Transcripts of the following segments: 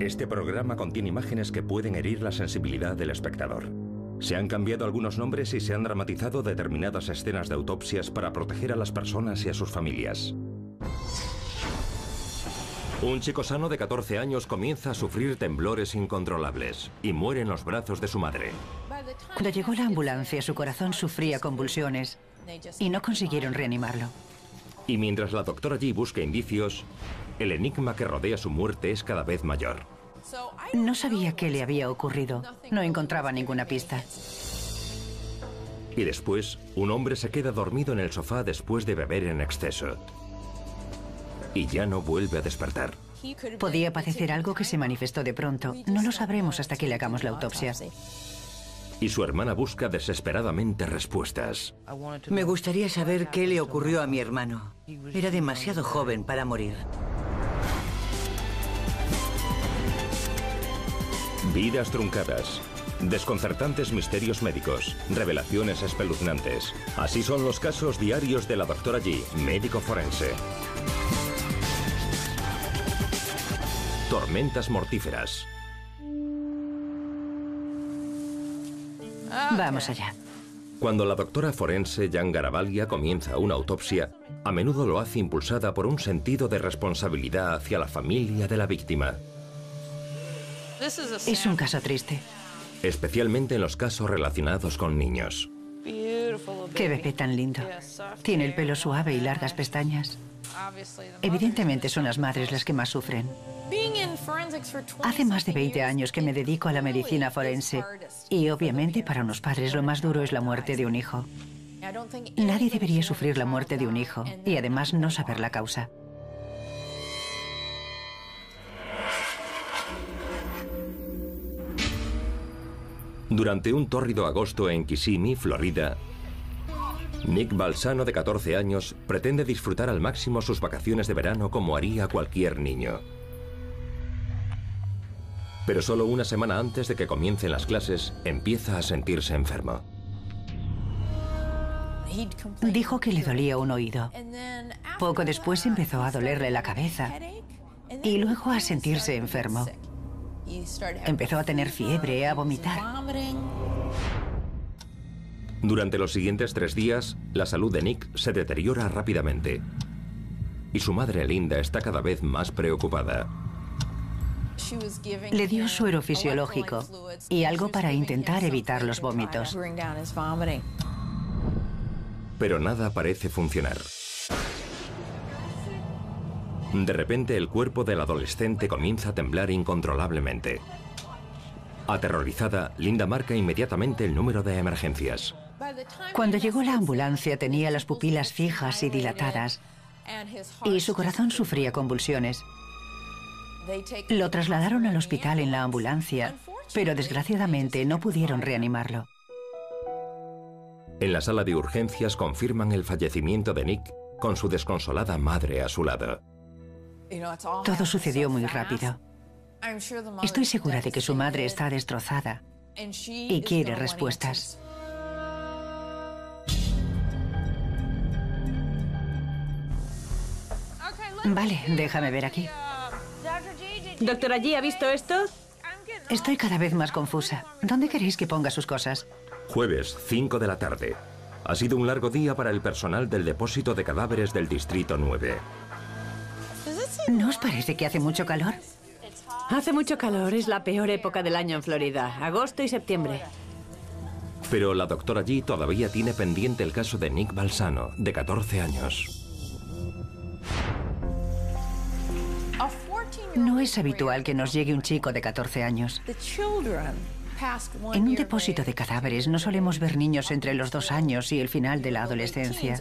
Este programa contiene imágenes que pueden herir la sensibilidad del espectador. Se han cambiado algunos nombres y se han dramatizado determinadas escenas de autopsias para proteger a las personas y a sus familias. Un chico sano de 14 años comienza a sufrir temblores incontrolables y muere en los brazos de su madre. Cuando llegó la ambulancia, su corazón sufría convulsiones y no consiguieron reanimarlo. Y mientras la doctora G busca indicios, el enigma que rodea su muerte es cada vez mayor. No sabía qué le había ocurrido. No encontraba ninguna pista. Y después, un hombre se queda dormido en el sofá después de beber en exceso. Y ya no vuelve a despertar. Podía padecer algo que se manifestó de pronto. No lo sabremos hasta que le hagamos la autopsia. Y su hermana busca desesperadamente respuestas. Me gustaría saber qué le ocurrió a mi hermano. Era demasiado joven para morir. Vidas truncadas, desconcertantes misterios médicos, revelaciones espeluznantes. Así son los casos diarios de la doctora G, médico forense. Tormentas mortíferas. Vamos allá. Cuando la doctora forense Jan Garavaglia comienza una autopsia, a menudo lo hace impulsada por un sentido de responsabilidad hacia la familia de la víctima. Es un caso triste. Especialmente en los casos relacionados con niños. Qué bebé tan lindo. Tiene el pelo suave y largas pestañas. Evidentemente son las madres las que más sufren. Hace más de 20 años que me dedico a la medicina forense y obviamente para unos padres lo más duro es la muerte de un hijo. Nadie debería sufrir la muerte de un hijo y además no saber la causa. Durante un tórrido agosto en Kissimmee, Florida, Nick Balsano, de 14 años, pretende disfrutar al máximo sus vacaciones de verano como haría cualquier niño. Pero solo una semana antes de que comiencen las clases, empieza a sentirse enfermo. Dijo que le dolía un oído. Poco después empezó a dolerle la cabeza y luego a sentirse enfermo. Empezó a tener fiebre, a vomitar. Durante los siguientes 3 días, la salud de Nick se deteriora rápidamente. Y su madre Linda está cada vez más preocupada. Le dio suero fisiológico y algo para intentar evitar los vómitos. Pero nada parece funcionar. De repente, el cuerpo del adolescente comienza a temblar incontrolablemente. Aterrorizada, Linda marca inmediatamente el número de emergencias. Cuando llegó la ambulancia tenía las pupilas fijas y dilatadas y su corazón sufría convulsiones. Lo trasladaron al hospital en la ambulancia, pero desgraciadamente no pudieron reanimarlo. En la sala de urgencias confirman el fallecimiento de Nick con su desconsolada madre a su lado. Todo sucedió muy rápido. Estoy segura de que su madre está destrozada y quiere respuestas. Vale, déjame ver aquí. Doctora G, ¿ha visto esto? Estoy cada vez más confusa. ¿Dónde queréis que ponga sus cosas? Jueves, 5 de la tarde. Ha sido un largo día para el personal del depósito de cadáveres del Distrito 9. ¿No os parece que hace mucho calor? Hace mucho calor, es la peor época del año en Florida, agosto y septiembre. Pero la doctora G todavía tiene pendiente el caso de Nick Balsano, de 14 años. No es habitual que nos llegue un chico de 14 años. En un depósito de cadáveres no solemos ver niños entre los 2 años y el final de la adolescencia.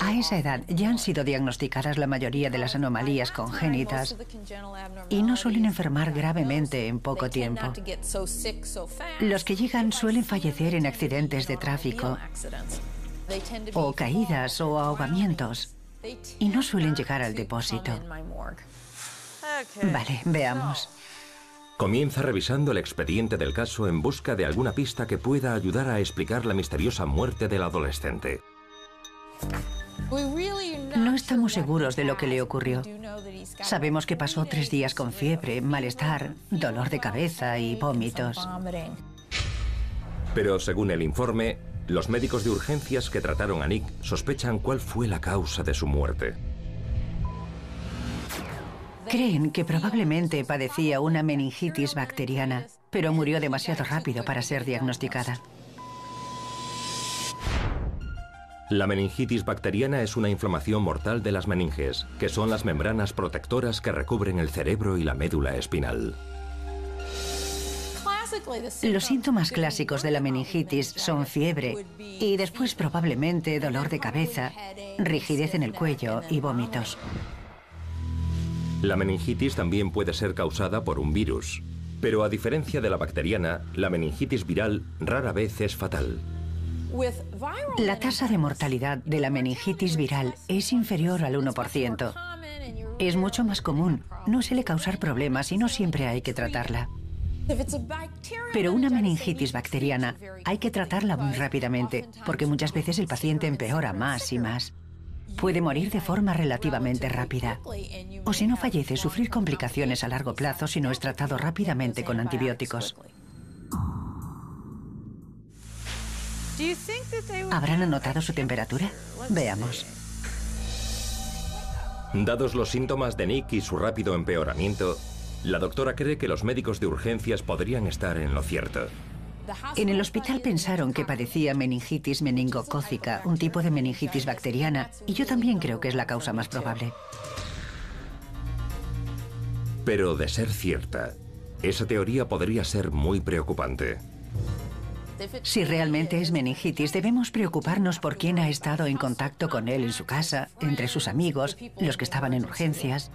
A esa edad ya han sido diagnosticadas la mayoría de las anomalías congénitas y no suelen enfermar gravemente en poco tiempo. Los que llegan suelen fallecer en accidentes de tráfico o caídas o ahogamientos y no suelen llegar al depósito. Vale, veamos. Comienza revisando el expediente del caso en busca de alguna pista que pueda ayudar a explicar la misteriosa muerte del adolescente. No estamos seguros de lo que le ocurrió, Sabemos que pasó 3 días con fiebre, malestar, dolor de cabeza y vómitos. Pero según el informe, los médicos de urgencias que trataron a Nick sospechan cuál fue la causa de su muerte. Creen que probablemente padecía una meningitis bacteriana, pero murió demasiado rápido para ser diagnosticada. La meningitis bacteriana es una inflamación mortal de las meninges, que son las membranas protectoras que recubren el cerebro y la médula espinal. Los síntomas clásicos de la meningitis son fiebre y después probablemente dolor de cabeza, rigidez en el cuello y vómitos. La meningitis también puede ser causada por un virus, pero a diferencia de la bacteriana, la meningitis viral rara vez es fatal. La tasa de mortalidad de la meningitis viral es inferior al 1%. Es mucho más común, no suele causar problemas y no siempre hay que tratarla. Pero una meningitis bacteriana hay que tratarla muy rápidamente, porque muchas veces el paciente empeora más y más. Puede morir de forma relativamente rápida. O si no fallece, sufrir complicaciones a largo plazo si no es tratado rápidamente con antibióticos. ¿Habrán anotado su temperatura? Veamos. Dados los síntomas de Nick y su rápido empeoramiento, la doctora cree que los médicos de urgencias podrían estar en lo cierto. En el hospital pensaron que padecía meningitis meningocócica, un tipo de meningitis bacteriana, y yo también creo que es la causa más probable. Pero de ser cierta, esa teoría podría ser muy preocupante. Si realmente es meningitis, debemos preocuparnos por quién ha estado en contacto con él en su casa, entre sus amigos, los que estaban en urgencias.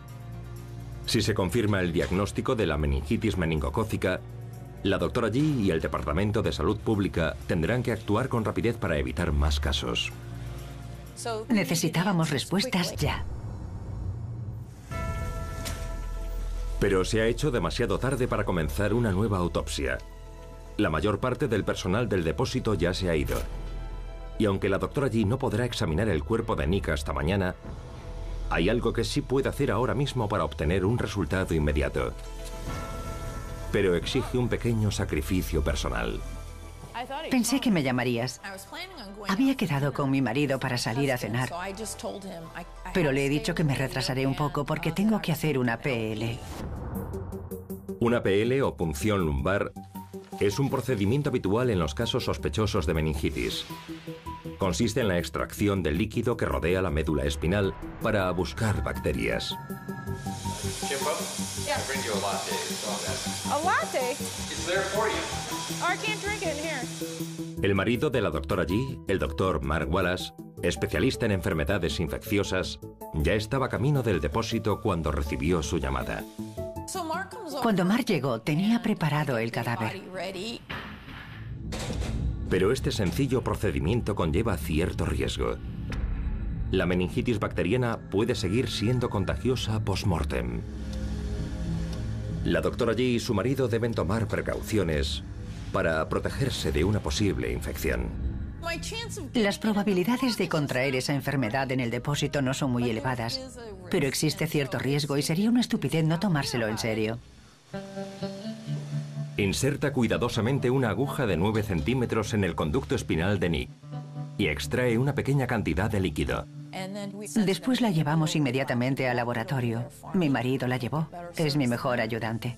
Si se confirma el diagnóstico de la meningitis meningocócica, la doctora G y el Departamento de Salud Pública tendrán que actuar con rapidez para evitar más casos. Necesitábamos respuestas ya. Pero se ha hecho demasiado tarde para comenzar una nueva autopsia. La mayor parte del personal del depósito ya se ha ido. Y aunque la doctora G no podrá examinar el cuerpo de Nick hasta mañana, hay algo que sí puede hacer ahora mismo para obtener un resultado inmediato. Pero exige un pequeño sacrificio personal. Pensé que me llamarías. Había quedado con mi marido para salir a cenar, pero le he dicho que me retrasaré un poco porque tengo que hacer una PL. Una PL o punción lumbar es un procedimiento habitual en los casos sospechosos de meningitis. Consiste en la extracción del líquido que rodea la médula espinal para buscar bacterias. Jimbo? Yeah. I bring you a latte. It's all that. A latte? It's there for you. Oh, I can't drink it in here. El marido de la doctora G, el doctor Mark Wallace, especialista en enfermedades infecciosas, ya estaba camino del depósito cuando recibió su llamada. Cuando Mark llegó, tenía preparado el cadáver. Pero este sencillo procedimiento conlleva cierto riesgo. La meningitis bacteriana puede seguir siendo contagiosa post-mortem. La doctora G y su marido deben tomar precauciones para protegerse de una posible infección. Las probabilidades de contraer esa enfermedad en el depósito no son muy elevadas, pero existe cierto riesgo y sería una estupidez no tomárselo en serio. Inserta cuidadosamente una aguja de 9 centímetros en el conducto espinal de Nick y extrae una pequeña cantidad de líquido. Después la llevamos inmediatamente al laboratorio. Mi marido la llevó. Es mi mejor ayudante.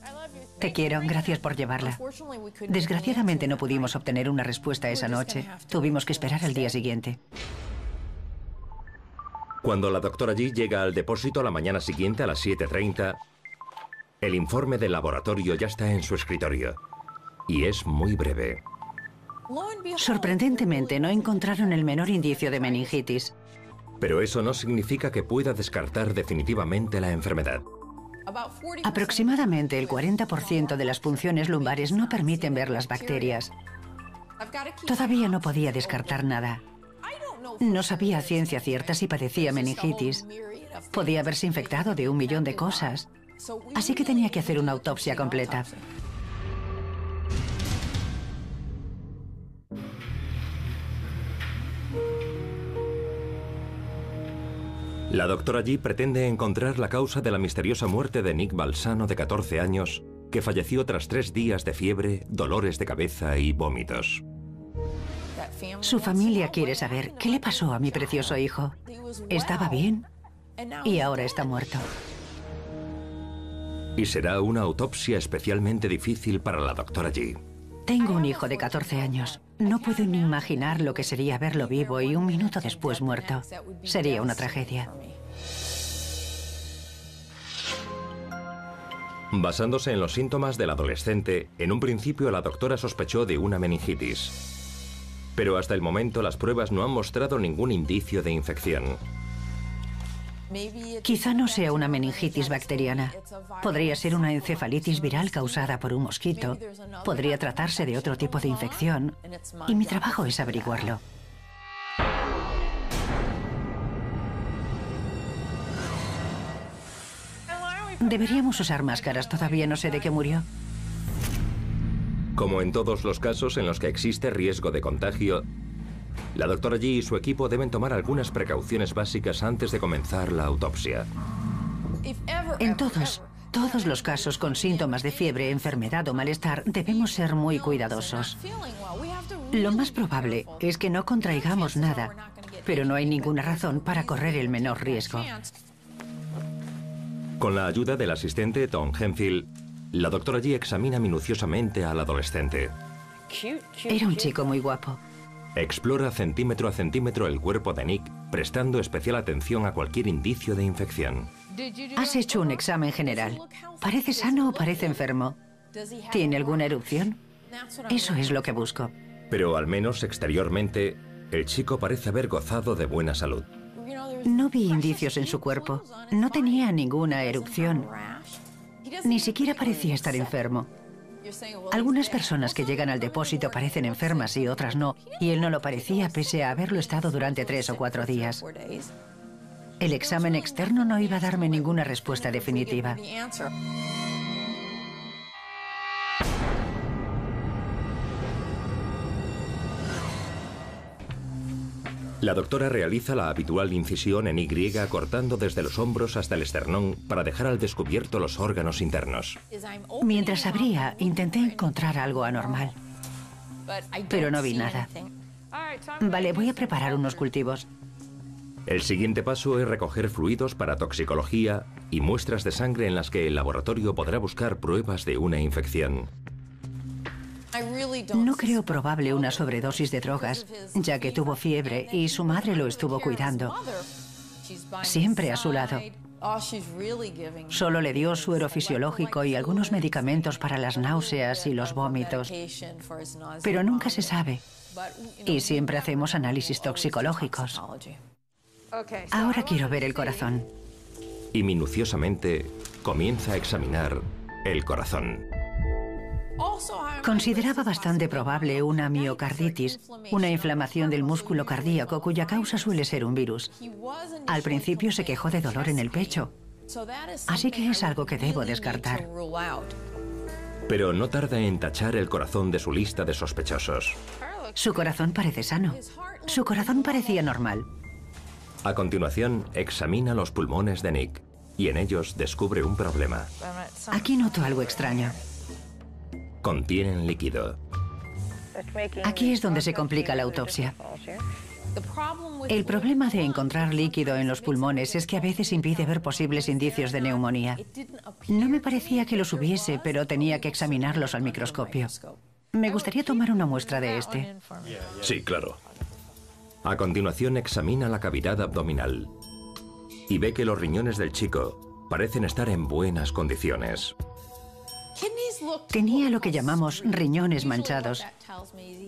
Te quiero, gracias por llevarla. Desgraciadamente no pudimos obtener una respuesta esa noche. Tuvimos que esperar al día siguiente. Cuando la doctora G llega al depósito la mañana siguiente a las 7:30, el informe del laboratorio ya está en su escritorio. Y es muy breve. Sorprendentemente, no encontraron el menor indicio de meningitis. Pero eso no significa que pueda descartar definitivamente la enfermedad. Aproximadamente el 40% de las punciones lumbares no permiten ver las bacterias. Todavía no podía descartar nada. No sabía a ciencia cierta si padecía meningitis. Podía haberse infectado de 1 millón de cosas. Así que tenía que hacer una autopsia completa. La doctora G pretende encontrar la causa de la misteriosa muerte de Nick Balsano, de 14 años, que falleció tras 3 días de fiebre, dolores de cabeza y vómitos. Su familia quiere saber qué le pasó a mi precioso hijo. ¿Estaba bien? Y ahora está muerto. Y será una autopsia especialmente difícil para la doctora G. Tengo un hijo de 14 años. No puedo ni imaginar lo que sería verlo vivo y 1 minuto después muerto. Sería una tragedia. Basándose en los síntomas del adolescente, en un principio la doctora sospechó de una meningitis. Pero hasta el momento las pruebas no han mostrado ningún indicio de infección. Quizá no sea una meningitis bacteriana. Podría ser una encefalitis viral causada por un mosquito. Podría tratarse de otro tipo de infección. Y mi trabajo es averiguarlo. Deberíamos usar máscaras. Todavía no sé de qué murió. Como en todos los casos en los que existe riesgo de contagio, la doctora G y su equipo deben tomar algunas precauciones básicas antes de comenzar la autopsia. En todos los casos con síntomas de fiebre, enfermedad o malestar, debemos ser muy cuidadosos. Lo más probable es que no contraigamos nada, pero no hay ninguna razón para correr el menor riesgo. Con la ayuda del asistente Tom Henfield, la doctora G examina minuciosamente al adolescente. Era un chico muy guapo. Explora centímetro a centímetro el cuerpo de Nick, prestando especial atención a cualquier indicio de infección. Has hecho un examen general. ¿Parece sano o parece enfermo? ¿Tiene alguna erupción? Eso es lo que busco. Pero al menos exteriormente, el chico parece haber gozado de buena salud. No vi indicios en su cuerpo. No tenía ninguna erupción. Ni siquiera parecía estar enfermo. Algunas personas que llegan al depósito parecen enfermas y otras no, y él no lo parecía pese a haberlo estado durante 3 o 4 días. El examen externo no iba a darme ninguna respuesta definitiva. La doctora realiza la habitual incisión en Y, cortando desde los hombros hasta el esternón para dejar al descubierto los órganos internos. Mientras abría, intenté encontrar algo anormal, pero no vi nada. Vale, voy a preparar unos cultivos. El siguiente paso es recoger fluidos para toxicología y muestras de sangre en las que el laboratorio podrá buscar pruebas de una infección. No creo probable una sobredosis de drogas, ya que tuvo fiebre y su madre lo estuvo cuidando. Siempre a su lado. Solo le dio suero fisiológico y algunos medicamentos para las náuseas y los vómitos. Pero nunca se sabe. Y siempre hacemos análisis toxicológicos. Ahora quiero ver el corazón. Y minuciosamente comienza a examinar el corazón. Consideraba bastante probable una miocarditis, una inflamación del músculo cardíaco cuya causa suele ser un virus. Al principio se quejó de dolor en el pecho, así que es algo que debo descartar. Pero no tarda en tachar el corazón de su lista de sospechosos. Su corazón parece sano. Su corazón parecía normal. A continuación, examina los pulmones de Nick y en ellos descubre un problema. Aquí noto algo extraño. Contienen líquido. Aquí es donde se complica la autopsia. El problema de encontrar líquido en los pulmones es que a veces impide ver posibles indicios de neumonía. No me parecía que los hubiese, pero tenía que examinarlos al microscopio. Me gustaría tomar una muestra de este. Sí, claro. A continuación examina la cavidad abdominal y ve que los riñones del chico parecen estar en buenas condiciones. Tenía lo que llamamos riñones manchados.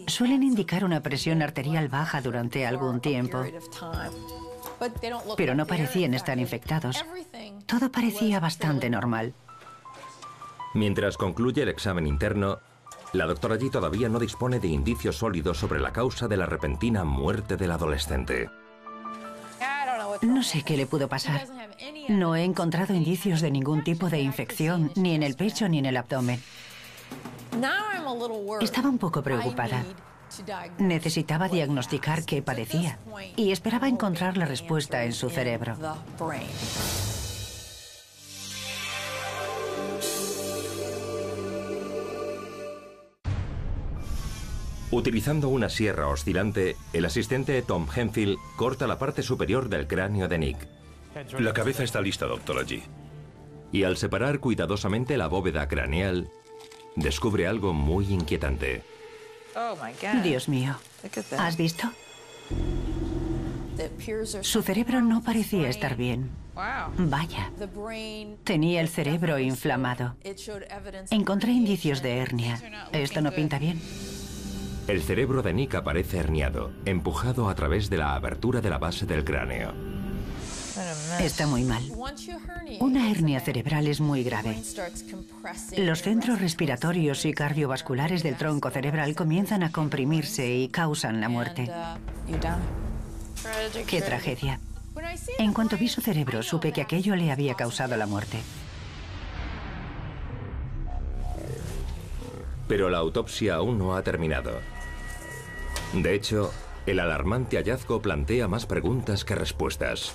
Suelen indicar una presión arterial baja durante algún tiempo. Pero no parecían estar infectados. Todo parecía bastante normal. Mientras concluye el examen interno, la doctora G todavía no dispone de indicios sólidos sobre la causa de la repentina muerte del adolescente. No sé qué le pudo pasar. No he encontrado indicios de ningún tipo de infección, ni en el pecho ni en el abdomen. Estaba un poco preocupada. Necesitaba diagnosticar qué padecía y esperaba encontrar la respuesta en su cerebro. Utilizando una sierra oscilante, el asistente Tom Henfield corta la parte superior del cráneo de Nick. La cabeza está lista, Dr. G. Y al separar cuidadosamente la bóveda craneal, descubre algo muy inquietante. Dios mío, ¿has visto? Su cerebro no parecía estar bien. Vaya, tenía el cerebro inflamado. Encontré indicios de hernia. Esto no pinta bien. El cerebro de Nick aparece herniado, empujado a través de la abertura de la base del cráneo. Está muy mal. Una hernia cerebral es muy grave. Los centros respiratorios y cardiovasculares del tronco cerebral comienzan a comprimirse y causan la muerte. ¡Qué tragedia! En cuanto vi su cerebro, supe que aquello le había causado la muerte. Pero la autopsia aún no ha terminado. De hecho, el alarmante hallazgo plantea más preguntas que respuestas.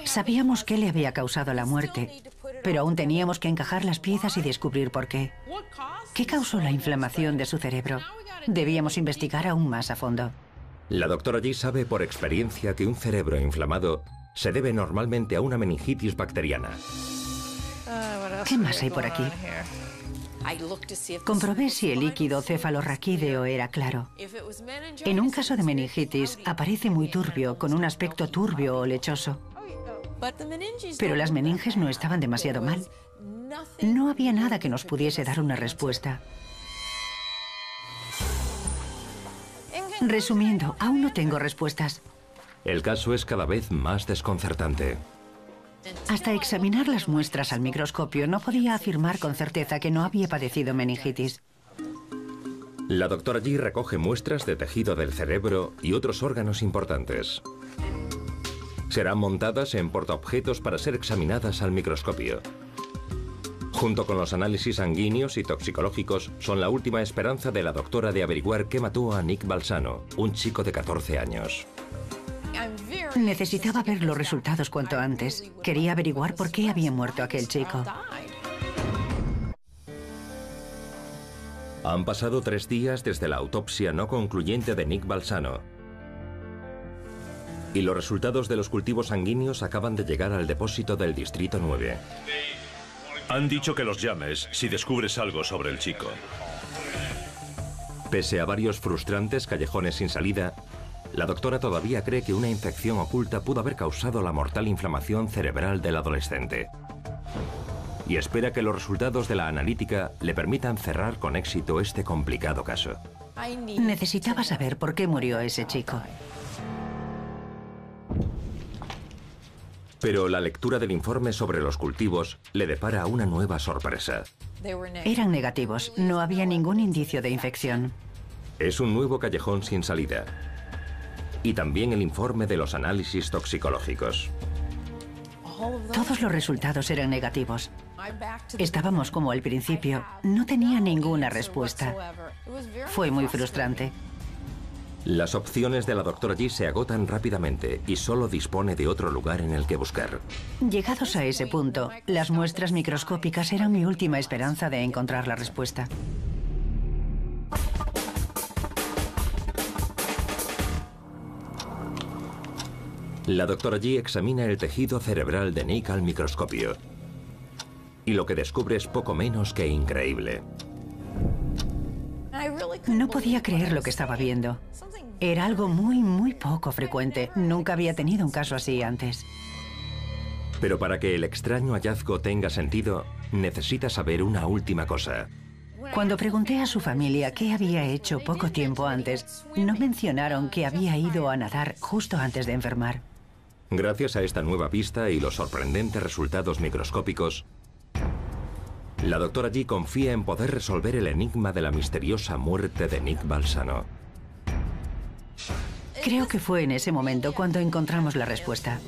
Sabíamos qué le había causado la muerte, pero aún teníamos que encajar las piezas y descubrir por qué. ¿Qué causó la inflamación de su cerebro? Debíamos investigar aún más a fondo. La doctora G sabe por experiencia que un cerebro inflamado se debe normalmente a una meningitis bacteriana. ¿Qué más hay por aquí? Comprobé si el líquido cefalorraquídeo era claro. En un caso de meningitis aparece muy turbio, con un aspecto turbio o lechoso. Pero las meninges no estaban demasiado mal. No había nada que nos pudiese dar una respuesta. Resumiendo, aún no tengo respuestas. El caso es cada vez más desconcertante. Hasta examinar las muestras al microscopio no podía afirmar con certeza que no había padecido meningitis. La doctora G recoge muestras de tejido del cerebro y otros órganos importantes. Serán montadas en portaobjetos para ser examinadas al microscopio. Junto con los análisis sanguíneos y toxicológicos, son la última esperanza de la doctora de averiguar qué mató a Nick Balsano, un chico de 14 años. Necesitaba ver los resultados cuanto antes. Quería averiguar por qué había muerto aquel chico. Han pasado 3 días desde la autopsia no concluyente de Nick Balsano. Y los resultados de los cultivos sanguíneos acaban de llegar al depósito del Distrito 9. Han dicho que los llames si descubres algo sobre el chico. Pese a varios frustrantes callejones sin salida, la doctora todavía cree que una infección oculta pudo haber causado la mortal inflamación cerebral del adolescente. Y espera que los resultados de la analítica le permitan cerrar con éxito este complicado caso. Necesitaba saber por qué murió ese chico. Pero la lectura del informe sobre los cultivos le depara una nueva sorpresa. Eran negativos, no había ningún indicio de infección. Es un nuevo callejón sin salida. Y también el informe de los análisis toxicológicos. Todos los resultados eran negativos. Estábamos como al principio, no tenía ninguna respuesta. Fue muy frustrante. Las opciones de la doctora G se agotan rápidamente y solo dispone de otro lugar en el que buscar. Llegados a ese punto, las muestras microscópicas eran mi última esperanza de encontrar la respuesta. La doctora G examina el tejido cerebral de Nick al microscopio. Y lo que descubre es poco menos que increíble. No podía creer lo que estaba viendo. Era algo muy poco frecuente. Nunca había tenido un caso así antes. Pero para que el extraño hallazgo tenga sentido, necesita saber una última cosa. Cuando pregunté a su familia qué había hecho poco tiempo antes, no mencionaron que había ido a nadar justo antes de enfermar. Gracias a esta nueva pista y los sorprendentes resultados microscópicos, la doctora G confía en poder resolver el enigma de la misteriosa muerte de Nick Balsano. Creo que fue en ese momento cuando encontramos la respuesta.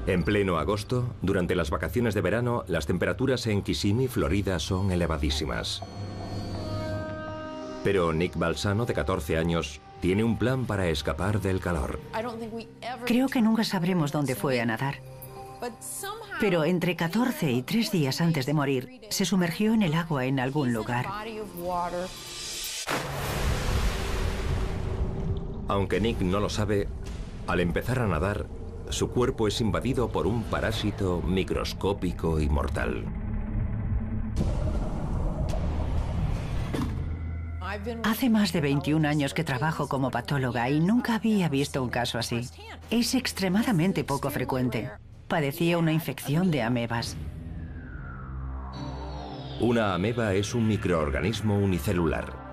En pleno agosto, durante las vacaciones de verano, las temperaturas en Kissimmee, Florida, son elevadísimas. Pero Nick Balsano, de 14 años, tiene un plan para escapar del calor. Creo que nunca sabremos dónde fue a nadar. Pero entre 14 y 3 días antes de morir, se sumergió en el agua en algún lugar. Aunque Nick no lo sabe, al empezar a nadar, su cuerpo es invadido por un parásito microscópico y mortal. Hace más de 21 años que trabajo como patóloga y nunca había visto un caso así. Es extremadamente poco frecuente. Padecía una infección de amebas. Una ameba es un microorganismo unicelular.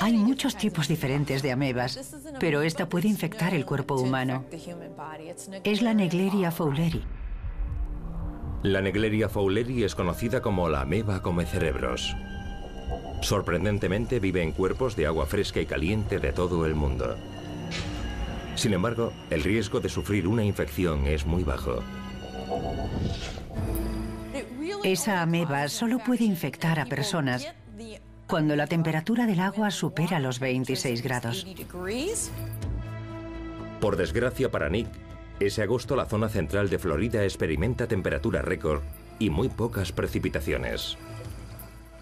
Hay muchos tipos diferentes de amebas, pero esta puede infectar el cuerpo humano. Es la Naegleria fowleri. La Naegleria fowleri es conocida como la ameba comecerebros. Sorprendentemente vive en cuerpos de agua fresca y caliente de todo el mundo. Sin embargo, el riesgo de sufrir una infección es muy bajo. Esa ameba solo puede infectar a personas cuando la temperatura del agua supera los 26 grados. Por desgracia para Nick, ese agosto la zona central de Florida experimenta temperatura récord y muy pocas precipitaciones.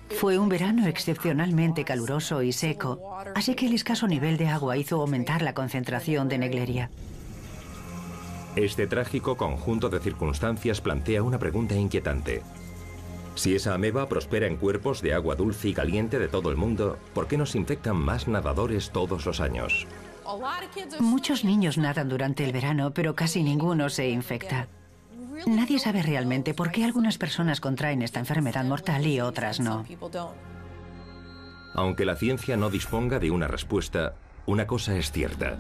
Fue un verano excepcionalmente caluroso y seco, así que el escaso nivel de agua hizo aumentar la concentración de Naegleria. Este trágico conjunto de circunstancias plantea una pregunta inquietante. Si esa ameba prospera en cuerpos de agua dulce y caliente de todo el mundo, ¿por qué nos infectan más nadadores todos los años? Muchos niños nadan durante el verano, pero casi ninguno se infecta. Nadie sabe realmente por qué algunas personas contraen esta enfermedad mortal y otras no. Aunque la ciencia no disponga de una respuesta, una cosa es cierta.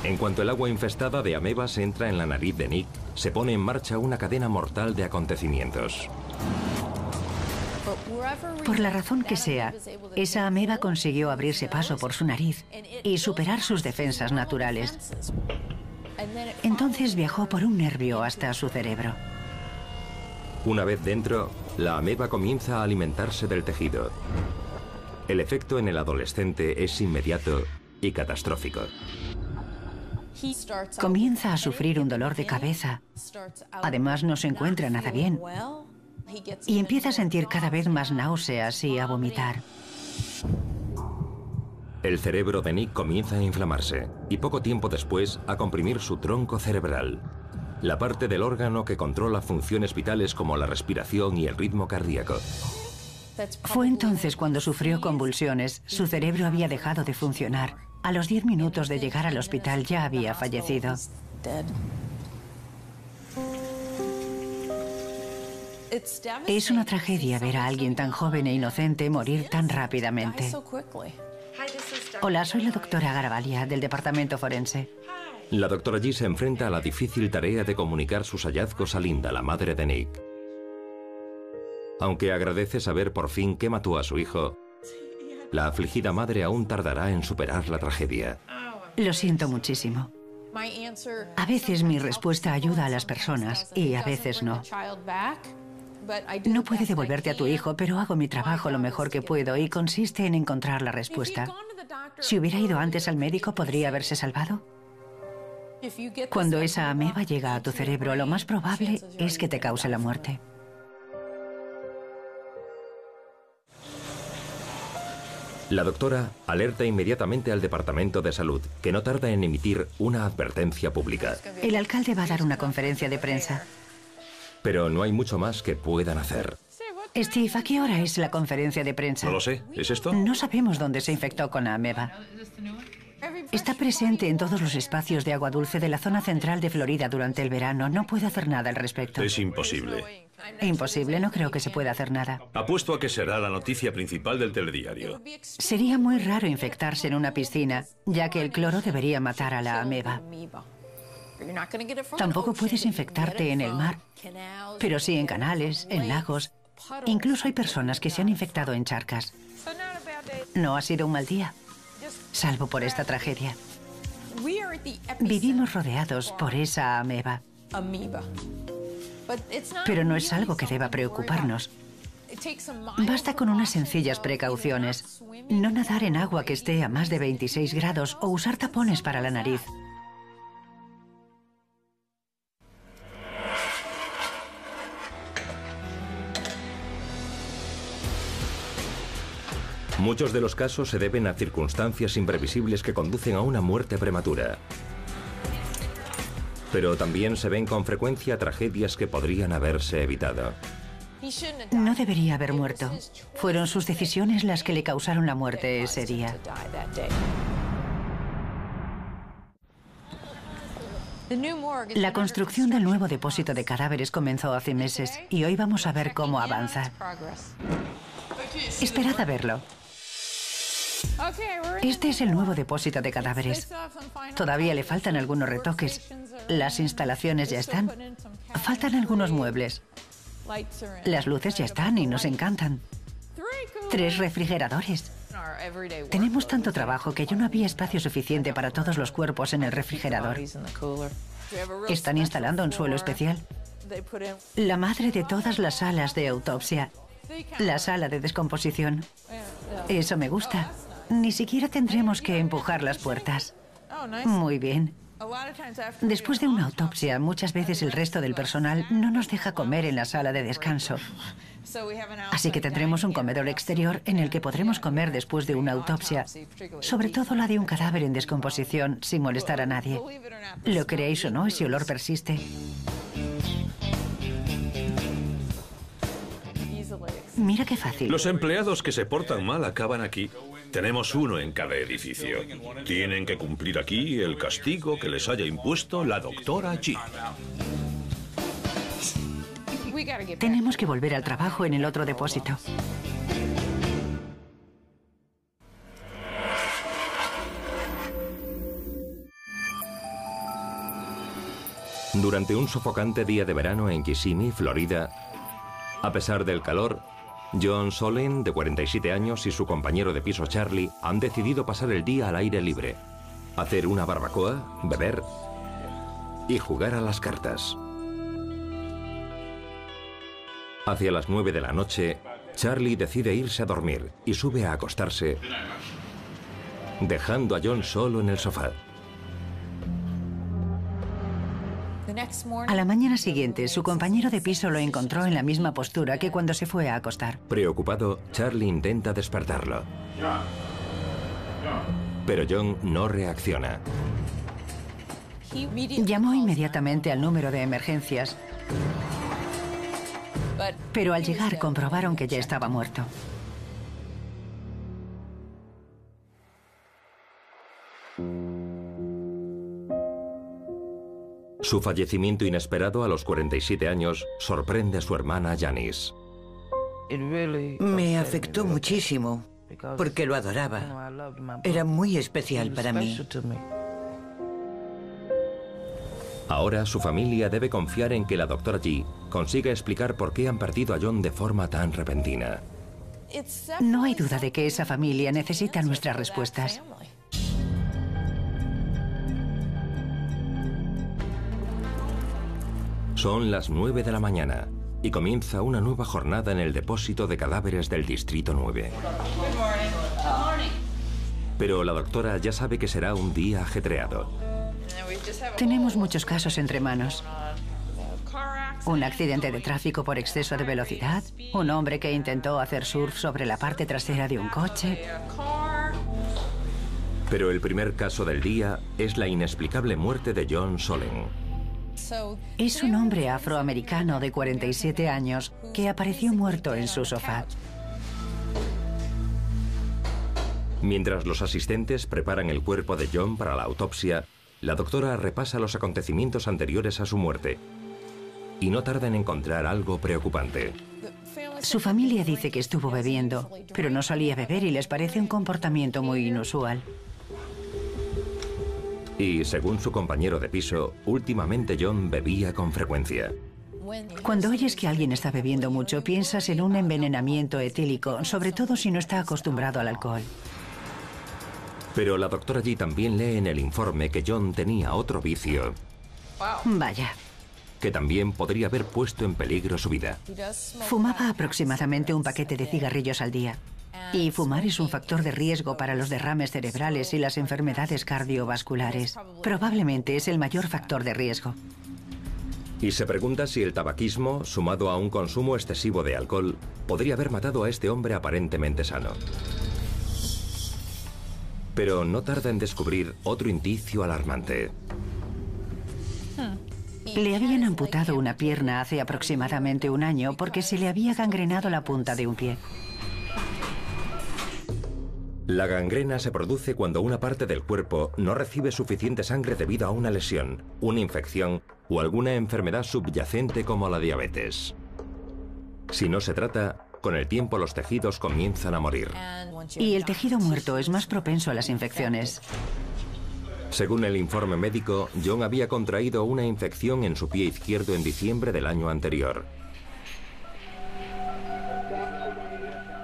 En cuanto el agua infestada de amebas entra en la nariz de Nick, se pone en marcha una cadena mortal de acontecimientos. Por la razón que sea, esa ameba consiguió abrirse paso por su nariz y superar sus defensas naturales. Entonces viajó por un nervio hasta su cerebro. Una vez dentro, la ameba comienza a alimentarse del tejido. El efecto en el adolescente es inmediato y catastrófico. Comienza a sufrir un dolor de cabeza. Además, no se encuentra nada bien. Y empieza a sentir cada vez más náuseas y a vomitar. El cerebro de Nick comienza a inflamarse y poco tiempo después a comprimir su tronco cerebral, la parte del órgano que controla funciones vitales como la respiración y el ritmo cardíaco. Fue entonces cuando sufrió convulsiones. Su cerebro había dejado de funcionar. A los 10 minutos de llegar al hospital ya había fallecido. Es una tragedia ver a alguien tan joven e inocente morir tan rápidamente. Hola, soy la doctora Garavalia, del departamento forense. La doctora G se enfrenta a la difícil tarea de comunicar sus hallazgos a Linda, la madre de Nick. Aunque agradece saber por fin qué mató a su hijo, la afligida madre aún tardará en superar la tragedia. Lo siento muchísimo. A veces mi respuesta ayuda a las personas y a veces no. No puedo devolverte a tu hijo, pero hago mi trabajo lo mejor que puedo y consiste en encontrar la respuesta. Si hubiera ido antes al médico, ¿podría haberse salvado? Cuando esa ameba llega a tu cerebro, lo más probable es que te cause la muerte. La doctora alerta inmediatamente al Departamento de Salud, que no tarda en emitir una advertencia pública. El alcalde va a dar una conferencia de prensa. Pero no hay mucho más que puedan hacer. Steve, ¿a qué hora es la conferencia de prensa? No lo sé. ¿Es esto? No sabemos dónde se infectó con la ameba. Está presente en todos los espacios de agua dulce de la zona central de Florida durante el verano. No puedo hacer nada al respecto. Es imposible. Imposible, no creo que se pueda hacer nada. Apuesto a que será la noticia principal del telediario. Sería muy raro infectarse en una piscina, ya que el cloro debería matar a la ameba. Tampoco puedes infectarte en el mar, pero sí en canales, en lagos. Incluso hay personas que se han infectado en charcas. No ha sido un mal día, salvo por esta tragedia. Vivimos rodeados por esa ameba. Pero no es algo que deba preocuparnos. Basta con unas sencillas precauciones. No nadar en agua que esté a más de 26 grados o usar tapones para la nariz. Muchos de los casos se deben a circunstancias imprevisibles que conducen a una muerte prematura. Pero también se ven con frecuencia tragedias que podrían haberse evitado. No debería haber muerto. Fueron sus decisiones las que le causaron la muerte ese día. La construcción del nuevo depósito de cadáveres comenzó hace meses y hoy vamos a ver cómo avanza. Esperad a verlo. Este es el nuevo depósito de cadáveres. Todavía le faltan algunos retoques. Las instalaciones ya están. Faltan algunos muebles. Las luces ya están y nos encantan. 3 refrigeradores. Tenemos tanto trabajo que ya no había espacio suficiente para todos los cuerpos en el refrigerador. Están instalando un suelo especial. La madre de todas las salas de autopsia. La sala de descomposición. Eso me gusta. Ni siquiera tendremos que empujar las puertas. Muy bien. Después de una autopsia, muchas veces el resto del personal no nos deja comer en la sala de descanso. Así que tendremos un comedor exterior en el que podremos comer después de una autopsia, sobre todo la de un cadáver en descomposición, sin molestar a nadie. Lo creéis o no, ese olor persiste. Mira qué fácil. Los empleados que se portan mal acaban aquí. Tenemos uno en cada edificio. Tienen que cumplir aquí el castigo que les haya impuesto la doctora G. Tenemos que volver al trabajo en el otro depósito. Durante un sofocante día de verano en Kissimmee, Florida, a pesar del calor, John Solin, de 47 años, y su compañero de piso Charlie han decidido pasar el día al aire libre, hacer una barbacoa, beber y jugar a las cartas. Hacia las 9 de la noche, Charlie decide irse a dormir y sube a acostarse, dejando a John solo en el sofá. A la mañana siguiente, su compañero de piso lo encontró en la misma postura que cuando se fue a acostar. Preocupado, Charlie intenta despertarlo. Pero John no reacciona. Llamó inmediatamente al número de emergencias, pero al llegar comprobaron que ya estaba muerto. Su fallecimiento inesperado a los 47 años sorprende a su hermana Janice. Me afectó muchísimo, porque lo adoraba. Era muy especial para mí. Ahora su familia debe confiar en que la doctora G consiga explicar por qué han perdido a John de forma tan repentina. No hay duda de que esa familia necesita nuestras respuestas. Son las 9 de la mañana y comienza una nueva jornada en el depósito de cadáveres del Distrito 9. Pero la doctora ya sabe que será un día ajetreado. Tenemos muchos casos entre manos. Un accidente de tráfico por exceso de velocidad, un hombre que intentó hacer surf sobre la parte trasera de un coche. Pero el primer caso del día es la inexplicable muerte de John Solin. Es un hombre afroamericano de 47 años que apareció muerto en su sofá. Mientras los asistentes preparan el cuerpo de John para la autopsia, la doctora repasa los acontecimientos anteriores a su muerte y no tarda en encontrar algo preocupante. Su familia dice que estuvo bebiendo, pero no solía beber y les parece un comportamiento muy inusual. Y, según su compañero de piso, últimamente John bebía con frecuencia. Cuando oyes que alguien está bebiendo mucho, piensas en un envenenamiento etílico, sobre todo si no está acostumbrado al alcohol. Pero la doctora G también lee en el informe que John tenía otro vicio. Vaya. Que también podría haber puesto en peligro su vida. Fumaba aproximadamente un paquete de cigarrillos al día. Y fumar es un factor de riesgo para los derrames cerebrales y las enfermedades cardiovasculares. Probablemente es el mayor factor de riesgo. Y se pregunta si el tabaquismo, sumado a un consumo excesivo de alcohol, podría haber matado a este hombre aparentemente sano. Pero no tarda en descubrir otro indicio alarmante. Le habían amputado una pierna hace aproximadamente un año porque se le había gangrenado la punta de un pie. La gangrena se produce cuando una parte del cuerpo no recibe suficiente sangre debido a una lesión, una infección o alguna enfermedad subyacente como la diabetes. Si no se trata, con el tiempo los tejidos comienzan a morir. Y el tejido muerto es más propenso a las infecciones. Según el informe médico, John había contraído una infección en su pie izquierdo en diciembre del año anterior.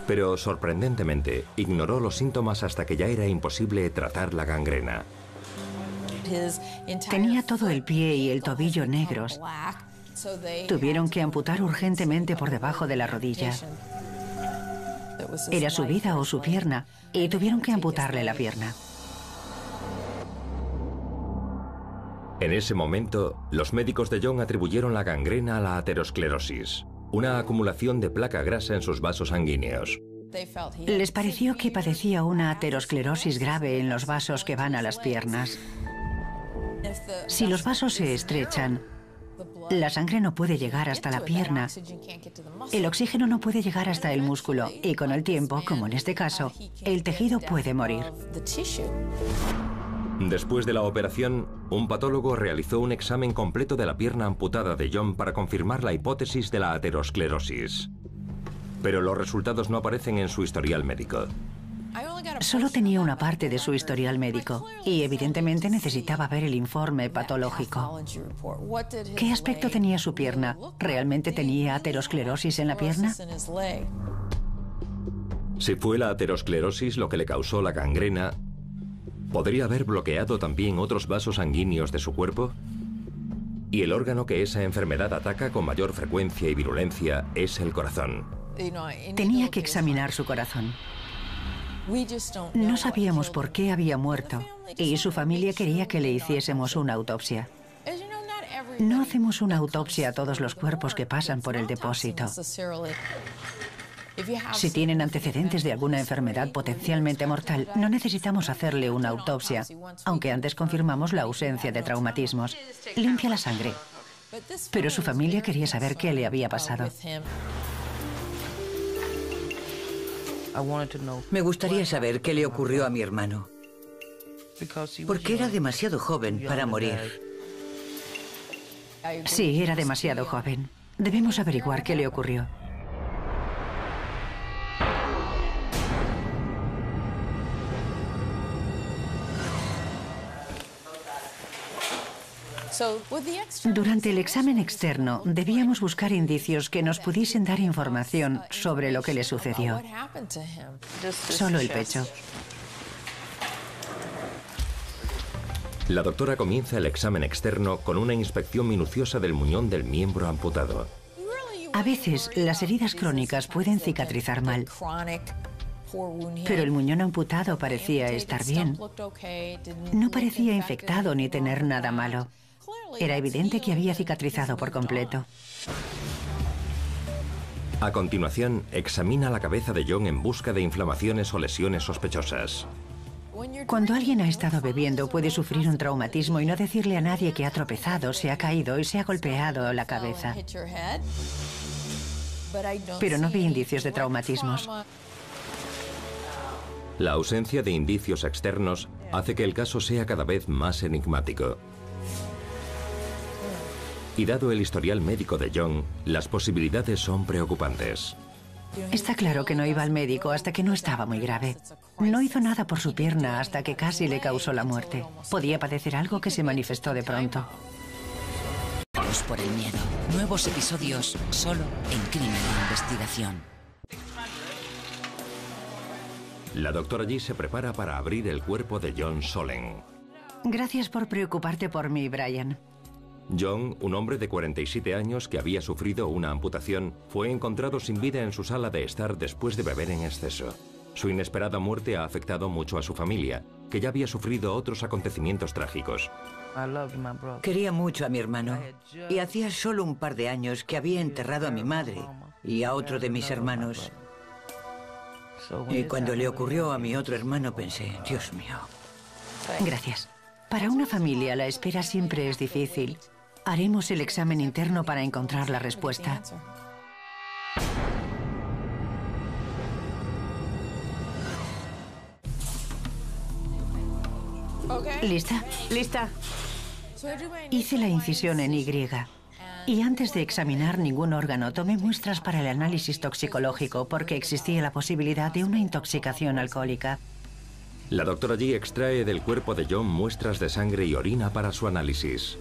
Pero, sorprendentemente, ignoró los síntomas hasta que ya era imposible tratar la gangrena. Tenía todo el pie y el tobillo negros. Tuvieron que amputar urgentemente por debajo de la rodilla. Era su vida o su pierna, y tuvieron que amputarle la pierna. En ese momento, los médicos de John atribuyeron la gangrena a la aterosclerosis, una acumulación de placa grasa en sus vasos sanguíneos. Les pareció que padecía una aterosclerosis grave en los vasos que van a las piernas. Si los vasos se estrechan, la sangre no puede llegar hasta la pierna, el oxígeno no puede llegar hasta el músculo y con el tiempo, como en este caso, el tejido puede morir. Después de la operación, un patólogo realizó un examen completo de la pierna amputada de John para confirmar la hipótesis de la aterosclerosis. Pero los resultados no aparecen en su historial médico. Solo tenía una parte de su historial médico y evidentemente necesitaba ver el informe patológico. ¿Qué aspecto tenía su pierna? ¿Realmente tenía aterosclerosis en la pierna? Si fue la aterosclerosis lo que le causó la gangrena, ¿podría haber bloqueado también otros vasos sanguíneos de su cuerpo? Y el órgano que esa enfermedad ataca con mayor frecuencia y virulencia es el corazón. Tenía que examinar su corazón. No sabíamos por qué había muerto y su familia quería que le hiciésemos una autopsia. No hacemos una autopsia a todos los cuerpos que pasan por el depósito. Si tienen antecedentes de alguna enfermedad potencialmente mortal, no necesitamos hacerle una autopsia, aunque antes confirmamos la ausencia de traumatismos. Limpia la sangre. Pero su familia quería saber qué le había pasado. Me gustaría saber qué le ocurrió a mi hermano, porque era demasiado joven para morir. Sí, era demasiado joven. Debemos averiguar qué le ocurrió. Durante el examen externo, debíamos buscar indicios que nos pudiesen dar información sobre lo que le sucedió. Solo el pecho. La doctora comienza el examen externo con una inspección minuciosa del muñón del miembro amputado. A veces, las heridas crónicas pueden cicatrizar mal. Pero el muñón amputado parecía estar bien. No parecía infectado ni tener nada malo. Era evidente que había cicatrizado por completo. A continuación, examina la cabeza de John en busca de inflamaciones o lesiones sospechosas. Cuando alguien ha estado bebiendo, puede sufrir un traumatismo y no decirle a nadie que ha tropezado, se ha caído y se ha golpeado la cabeza. Pero no vi indicios de traumatismos. La ausencia de indicios externos hace que el caso sea cada vez más enigmático. Y dado el historial médico de John, las posibilidades son preocupantes. Está claro que no iba al médico hasta que no estaba muy grave. No hizo nada por su pierna hasta que casi le causó la muerte. Podía padecer algo que se manifestó de pronto. Vamos por el miedo. Nuevos episodios solo en Crimen e Investigación. La doctora Yi se prepara para abrir el cuerpo de John Solem. Gracias por preocuparte por mí, Brian. John, un hombre de 47 años que había sufrido una amputación, fue encontrado sin vida en su sala de estar después de beber en exceso. Su inesperada muerte ha afectado mucho a su familia, que ya había sufrido otros acontecimientos trágicos. Quería mucho a mi hermano y hacía solo un par de años que había enterrado a mi madre y a otro de mis hermanos. Y cuando le ocurrió a mi otro hermano pensé, Dios mío. Gracias. Para una familia la espera siempre es difícil. Haremos el examen interno para encontrar la respuesta. ¿Lista? Lista. Hice la incisión en Y. Y antes de examinar ningún órgano, tomé muestras para el análisis toxicológico porque existía la posibilidad de una intoxicación alcohólica. La doctora Yi extrae del cuerpo de John muestras de sangre y orina para su análisis.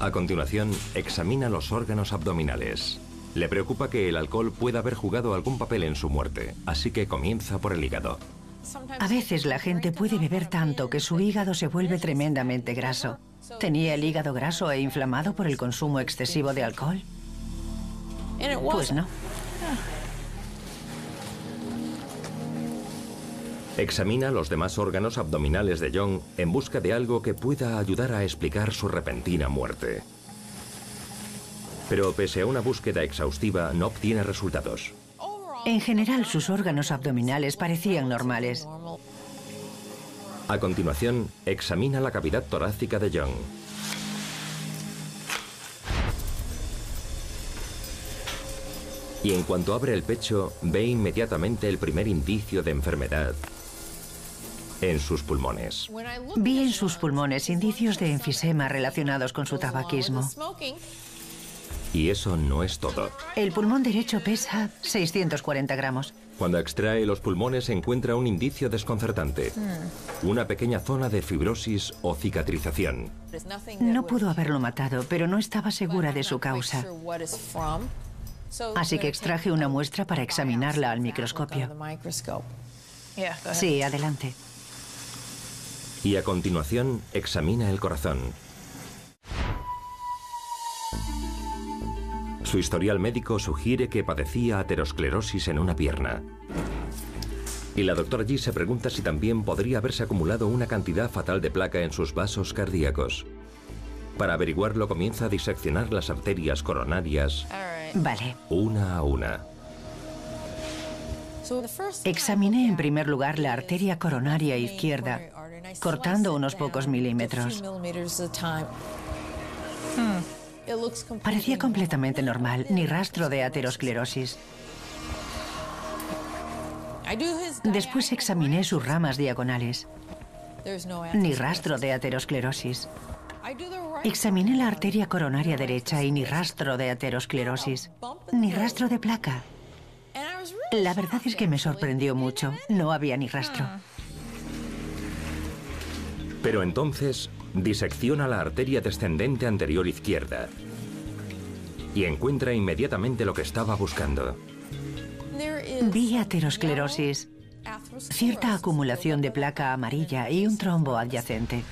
A continuación, examina los órganos abdominales. Le preocupa que el alcohol pueda haber jugado algún papel en su muerte, así que comienza por el hígado. A veces la gente puede beber tanto que su hígado se vuelve tremendamente graso. ¿Tenía el hígado graso e inflamado por el consumo excesivo de alcohol? Pues no. Examina los demás órganos abdominales de John en busca de algo que pueda ayudar a explicar su repentina muerte. Pero pese a una búsqueda exhaustiva, no obtiene resultados. En general, sus órganos abdominales parecían normales. A continuación, examina la cavidad torácica de John. Y en cuanto abre el pecho, ve inmediatamente el primer indicio de enfermedad en sus pulmones. Vi en sus pulmones indicios de enfisema relacionados con su tabaquismo. Y eso no es todo. El pulmón derecho pesa 640 gramos. Cuando extrae los pulmones encuentra un indicio desconcertante. Una pequeña zona de fibrosis o cicatrización. No pudo haberlo matado, pero no estaba segura de su causa. Así que extraje una muestra para examinarla al microscopio. Sí, adelante. Y a continuación examina el corazón. Su historial médico sugiere que padecía aterosclerosis en una pierna. Y la doctora Yi se pregunta si también podría haberse acumulado una cantidad fatal de placa en sus vasos cardíacos. Para averiguarlo comienza a diseccionar las arterias coronarias. Vale. Una a una. Examiné en primer lugar la arteria coronaria izquierda, cortando unos pocos milímetros. Parecía completamente normal, ni rastro de aterosclerosis. Después examiné sus ramas diagonales. Ni rastro de aterosclerosis. Examiné la arteria coronaria derecha y ni rastro de aterosclerosis. Ni rastro de placa. La verdad es que me sorprendió mucho. No había ni rastro. Pero entonces disecciona la arteria descendente anterior izquierda y encuentra inmediatamente lo que estaba buscando. Vi aterosclerosis, cierta acumulación de placa amarilla y un trombo adyacente.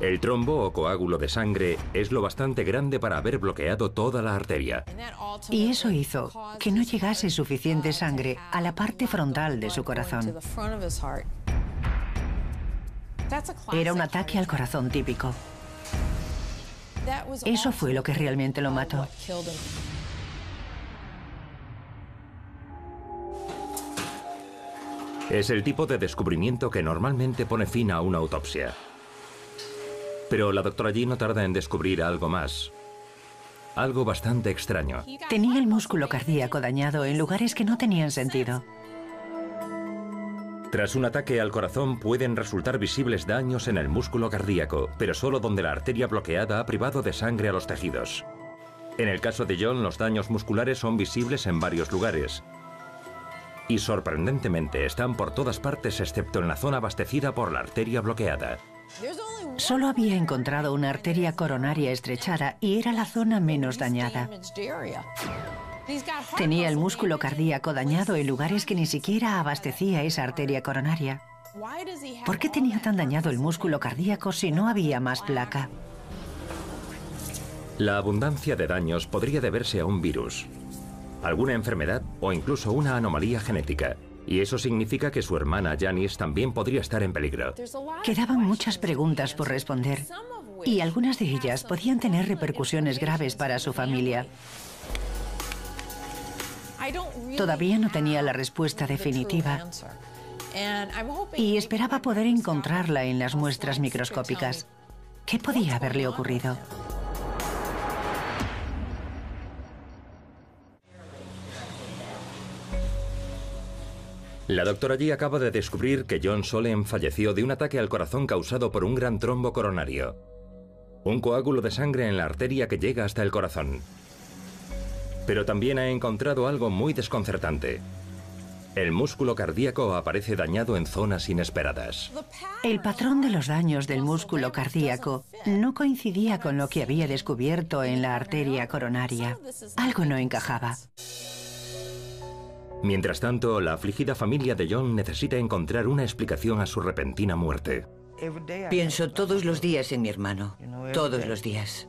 El trombo o coágulo de sangre es lo bastante grande para haber bloqueado toda la arteria. Y eso hizo que no llegase suficiente sangre a la parte frontal de su corazón. Era un ataque al corazón típico. Eso fue lo que realmente lo mató. Es el tipo de descubrimiento que normalmente pone fin a una autopsia. Pero la doctora Yi no tarda en descubrir algo más. Algo bastante extraño. Tenía el músculo cardíaco dañado en lugares que no tenían sentido. Tras un ataque al corazón pueden resultar visibles daños en el músculo cardíaco, pero solo donde la arteria bloqueada ha privado de sangre a los tejidos. En el caso de John, los daños musculares son visibles en varios lugares. Y sorprendentemente están por todas partes excepto en la zona abastecida por la arteria bloqueada. Solo había encontrado una arteria coronaria estrechada y era la zona menos dañada. Tenía el músculo cardíaco dañado en lugares que ni siquiera abastecía esa arteria coronaria. ¿Por qué tenía tan dañado el músculo cardíaco si no había más placa? La abundancia de daños podría deberse a un virus, alguna enfermedad o incluso una anomalía genética. Y eso significa que su hermana Janice también podría estar en peligro. Quedaban muchas preguntas por responder, y algunas de ellas podían tener repercusiones graves para su familia. Todavía no tenía la respuesta definitiva y esperaba poder encontrarla en las muestras microscópicas. ¿Qué podía haberle ocurrido? La doctora G acaba de descubrir que John Solem falleció de un ataque al corazón causado por un gran trombo coronario. Un coágulo de sangre en la arteria que llega hasta el corazón. Pero también ha encontrado algo muy desconcertante. El músculo cardíaco aparece dañado en zonas inesperadas. El patrón de los daños del músculo cardíaco no coincidía con lo que había descubierto en la arteria coronaria. Algo no encajaba. Mientras tanto, la afligida familia de John necesita encontrar una explicación a su repentina muerte. Pienso todos los días en mi hermano. Todos los días.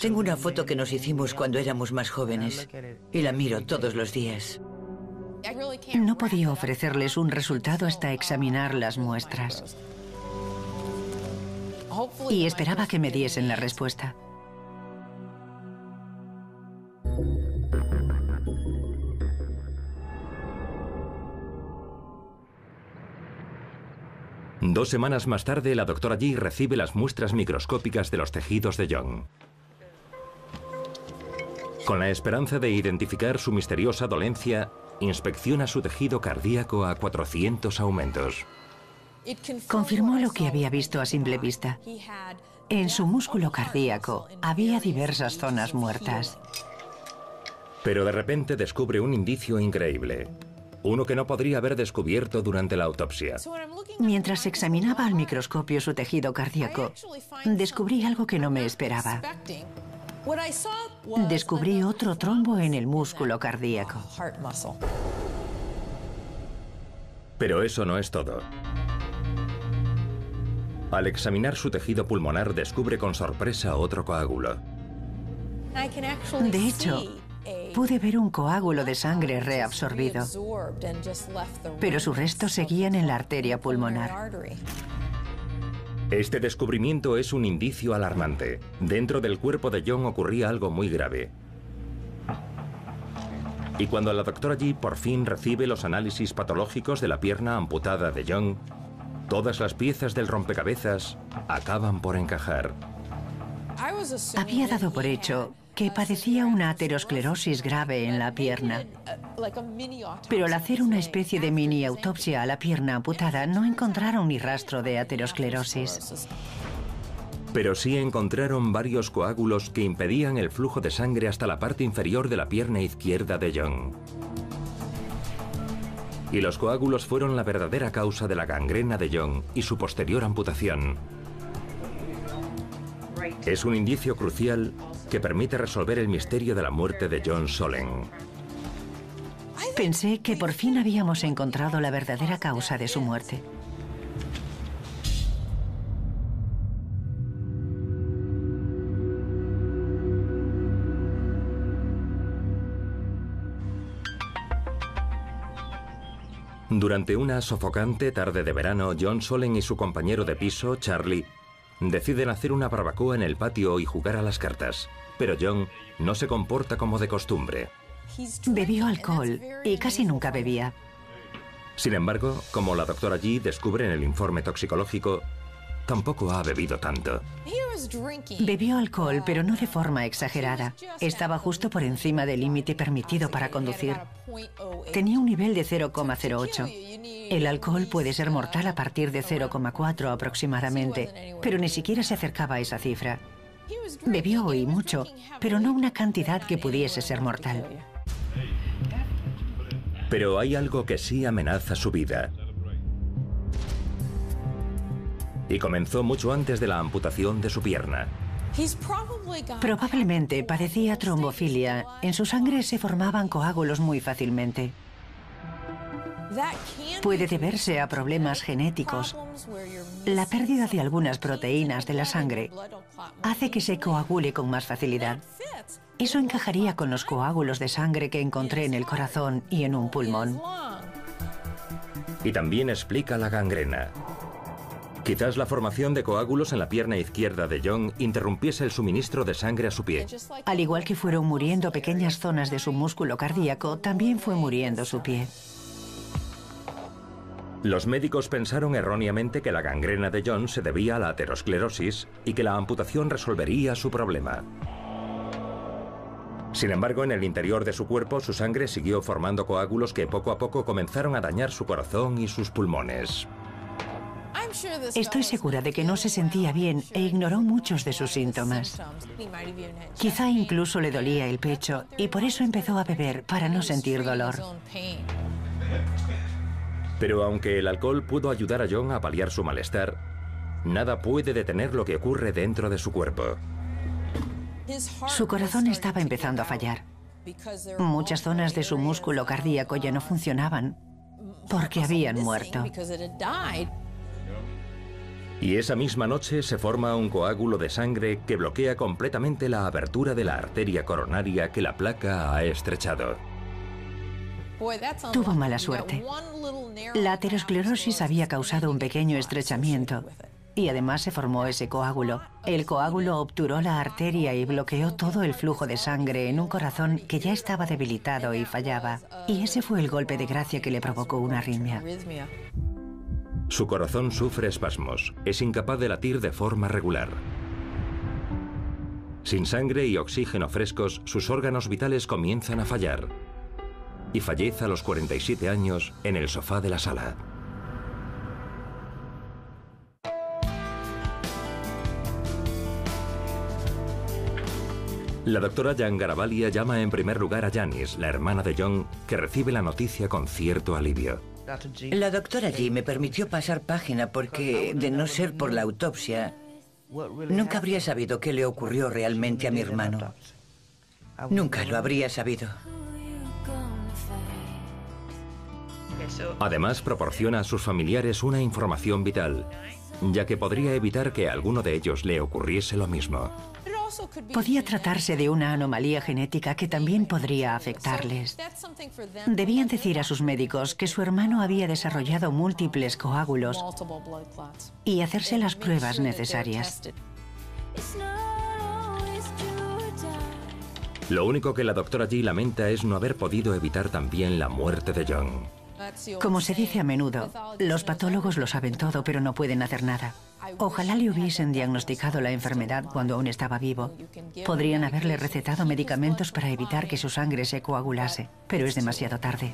Tengo una foto que nos hicimos cuando éramos más jóvenes y la miro todos los días. No podía ofrecerles un resultado hasta examinar las muestras. Y esperaba que me diesen la respuesta. Dos semanas más tarde, la doctora G recibe las muestras microscópicas de los tejidos de John. Con la esperanza de identificar su misteriosa dolencia, inspecciona su tejido cardíaco a 400 aumentos. Confirmó lo que había visto a simple vista. En su músculo cardíaco había diversas zonas muertas. Pero de repente descubre un indicio increíble. Uno que no podría haber descubierto durante la autopsia. Mientras examinaba al microscopio su tejido cardíaco, descubrí algo que no me esperaba. Descubrí otro trombo en el músculo cardíaco. Pero eso no es todo. Al examinar su tejido pulmonar, descubre con sorpresa otro coágulo. De hecho, pude ver un coágulo de sangre reabsorbido, pero sus restos seguían en la arteria pulmonar. Este descubrimiento es un indicio alarmante. Dentro del cuerpo de John ocurría algo muy grave. Y cuando la doctora G por fin recibe los análisis patológicos de la pierna amputada de John, todas las piezas del rompecabezas acaban por encajar. Había dado por hecho que padecía una aterosclerosis grave en la pierna. Pero al hacer una especie de mini autopsia a la pierna amputada, no encontraron ni rastro de aterosclerosis. Pero sí encontraron varios coágulos que impedían el flujo de sangre hasta la parte inferior de la pierna izquierda de John. Y los coágulos fueron la verdadera causa de la gangrena de John y su posterior amputación. Es un indicio crucial que permite resolver el misterio de la muerte de John Solem. Pensé que por fin habíamos encontrado la verdadera causa de su muerte. Durante una sofocante tarde de verano, John Solem y su compañero de piso, Charlie, deciden hacer una barbacoa en el patio y jugar a las cartas. Pero John no se comporta como de costumbre. Bebió alcohol y casi nunca bebía. Sin embargo, como la doctora G descubre en el informe toxicológico, tampoco ha bebido tanto. Bebió alcohol, pero no de forma exagerada. Estaba justo por encima del límite permitido para conducir. Tenía un nivel de 0,08. El alcohol puede ser mortal a partir de 0,4 aproximadamente, pero ni siquiera se acercaba a esa cifra. Bebió y mucho, pero no una cantidad que pudiese ser mortal. Pero hay algo que sí amenaza su vida. Y comenzó mucho antes de la amputación de su pierna. Probablemente padecía trombofilia. En su sangre se formaban coágulos muy fácilmente. Puede deberse a problemas genéticos. La pérdida de algunas proteínas de la sangre hace que se coagule con más facilidad. Eso encajaría con los coágulos de sangre que encontré en el corazón y en un pulmón. Y también explica la gangrena. Quizás la formación de coágulos en la pierna izquierda de John interrumpiese el suministro de sangre a su pie. Al igual que fueron muriendo pequeñas zonas de su músculo cardíaco, también fue muriendo su pie. Los médicos pensaron erróneamente que la gangrena de John se debía a la aterosclerosis y que la amputación resolvería su problema. Sin embargo, en el interior de su cuerpo, su sangre siguió formando coágulos que poco a poco comenzaron a dañar su corazón y sus pulmones. Estoy segura de que no se sentía bien e ignoró muchos de sus síntomas. Quizá incluso le dolía el pecho y por eso empezó a beber para no sentir dolor. Pero aunque el alcohol pudo ayudar a John a paliar su malestar, nada puede detener lo que ocurre dentro de su cuerpo. Su corazón estaba empezando a fallar. Muchas zonas de su músculo cardíaco ya no funcionaban porque habían muerto. Y esa misma noche se forma un coágulo de sangre que bloquea completamente la abertura de la arteria coronaria que la placa ha estrechado. Tuvo mala suerte. La aterosclerosis había causado un pequeño estrechamiento y además se formó ese coágulo. El coágulo obturó la arteria y bloqueó todo el flujo de sangre en un corazón que ya estaba debilitado y fallaba. Y ese fue el golpe de gracia que le provocó una arritmia. Su corazón sufre espasmos, es incapaz de latir de forma regular. Sin sangre y oxígeno frescos, sus órganos vitales comienzan a fallar. Y fallece a los 47 años en el sofá de la sala. La doctora Jan Garavalia llama en primer lugar a Janice, la hermana de John, que recibe la noticia con cierto alivio. La doctora G me permitió pasar página porque, de no ser por la autopsia, nunca habría sabido qué le ocurrió realmente a mi hermano. Nunca lo habría sabido. Además, proporciona a sus familiares una información vital, ya que podría evitar que a alguno de ellos le ocurriese lo mismo. Podía tratarse de una anomalía genética que también podría afectarles. Debían decir a sus médicos que su hermano había desarrollado múltiples coágulos y hacerse las pruebas necesarias. Lo único que la doctora G lamenta es no haber podido evitar también la muerte de John. Como se dice a menudo, los patólogos lo saben todo, pero no pueden hacer nada. Ojalá le hubiesen diagnosticado la enfermedad cuando aún estaba vivo. Podrían haberle recetado medicamentos para evitar que su sangre se coagulase, pero es demasiado tarde.